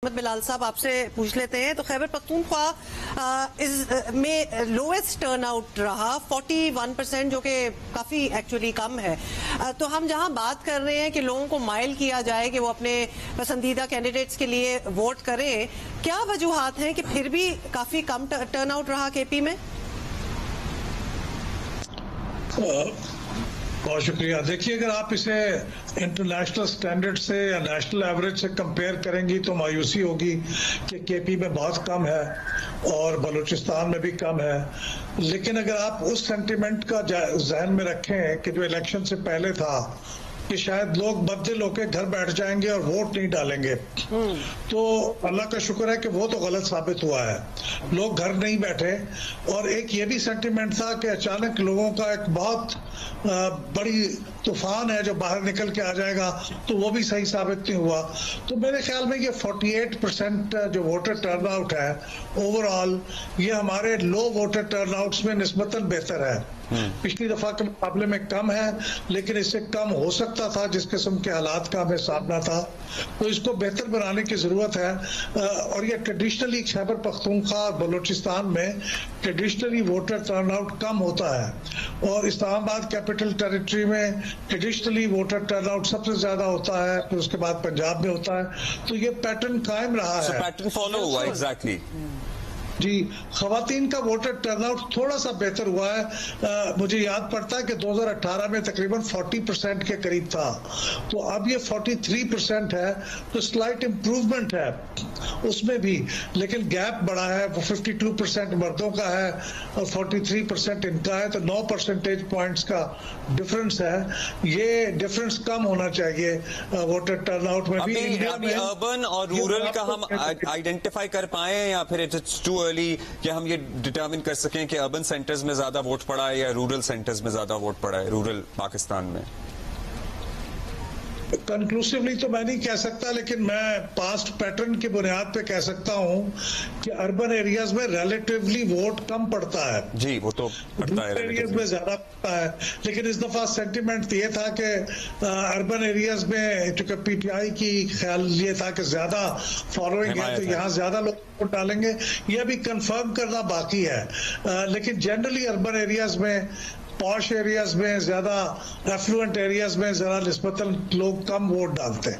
मोहम्मद बिलाल साहब आपसे पूछ लेते हैं। तो खैबर पख्तूनख्वा में लोएस्ट टर्नआउट रहा 41%, जो कि काफी एक्चुअली कम है। तो हम जहां बात कर रहे हैं कि लोगों को माइल किया जाए कि वो अपने पसंदीदा कैंडिडेट्स के लिए वोट करें, क्या वजूहात हैं कि फिर भी काफी कम टर्नआउट रहा केपी में? बहुत शुक्रिया। देखिए, अगर आप इसे इंटरनेशनल स्टैंडर्ड से या नेशनल एवरेज से कंपेयर करेंगी तो मायूसी होगी कि केपी में बहुत कम है और बलूचिस्तान में भी कम है। लेकिन अगर आप उस सेंटिमेंट का जहन में रखें कि जो इलेक्शन से पहले था कि शायद लोग बददिल होकर घर बैठ जाएंगे और वोट नहीं डालेंगे, तो अल्लाह का शुक्र है कि वो तो गलत साबित हुआ है। लोग घर नहीं बैठे और एक ये भी सेंटिमेंट था कि अचानक लोगों का एक बहुत बड़ी तूफान है जो बाहर निकल के आ जाएगा, तो वो भी सही साबित नहीं हुआ। तो मेरे ख्याल में ये 48% जो वोटर टर्नआउट है ओवरऑल, ये हमारे लो वोटर टर्नआउट्स में निस्बतन बेहतर है। पिछली दफा के मुकाबले में कम है, लेकिन इससे कम हो सकता था जिस किस्म के हालात का हमें सामना था। तो इसको बेहतर बनाने की जरूरत है। और ये ट्रेडिशनली खैबर पख्तूनख्वा बलूचिस्तान में ट्रेडिशनली वोटर टर्नआउट कम होता है और इस्लामाबाद कैपिटल टेरिटरी में ट्रेडिशनली वोटर टर्नआउट सबसे ज्यादा होता है, फिर उसके बाद पंजाब में होता है। तो ये पैटर्न कायम रहा है, पैटर्न फॉलो हुआ। एग्जैक्टली जी। खवातीन का वोटर टर्नआउट थोड़ा सा बेहतर हुआ है। मुझे याद पड़ता है कि 2018 में तकरीबन 40% के करीब था, तो अब ये 43% है। तो स्लाइट इम्प्रूवमेंट है उसमें भी, लेकिन गैप बड़ा है। वो 52% मर्दों का है और 43% इनका है, तो 9 परसेंटेज पॉइंट्स का डिफरेंस है। ये डिफरेंस कम होना चाहिए वोटर टर्नआउट में भी। अभी अर्बन और रूरल का हम आइडेंटिफाई कर पाए या फिर इट्स टू कि हम ये डिटरमिन कर सकें कि अर्बन सेंटर्स में ज्यादा वोट पड़ा है या रूरल सेंटर्स में ज्यादा वोट पड़ा है रूरल पाकिस्तान में? कंक्लूसिवली तो मैं नहीं कह सकता, लेकिन मैं पास्ट पैटर्न की बुनियाद पे कह सकता हूं कि अर्बन एरियाज में रिलेटिवली वोट कम पड़ता है। जी, वो तो पड़ता है, एरियाज में ज्यादा पड़ता है। लेकिन इस दफा सेंटिमेंट ये था कि अर्बन एरियाज में चूंकि पीटीआई की ख्याल ये था कि ज्यादा फॉलोइंग है, तो यहाँ ज्यादा लोग वोट डालेंगे। ये भी कंफर्म करना बाकी है। लेकिन जनरली अर्बन एरियाज में, पॉश एरियाज में, ज्यादा एफ्लुएंट एरियाज में जरा निस्बतन लोग कम वोट डालते हैं।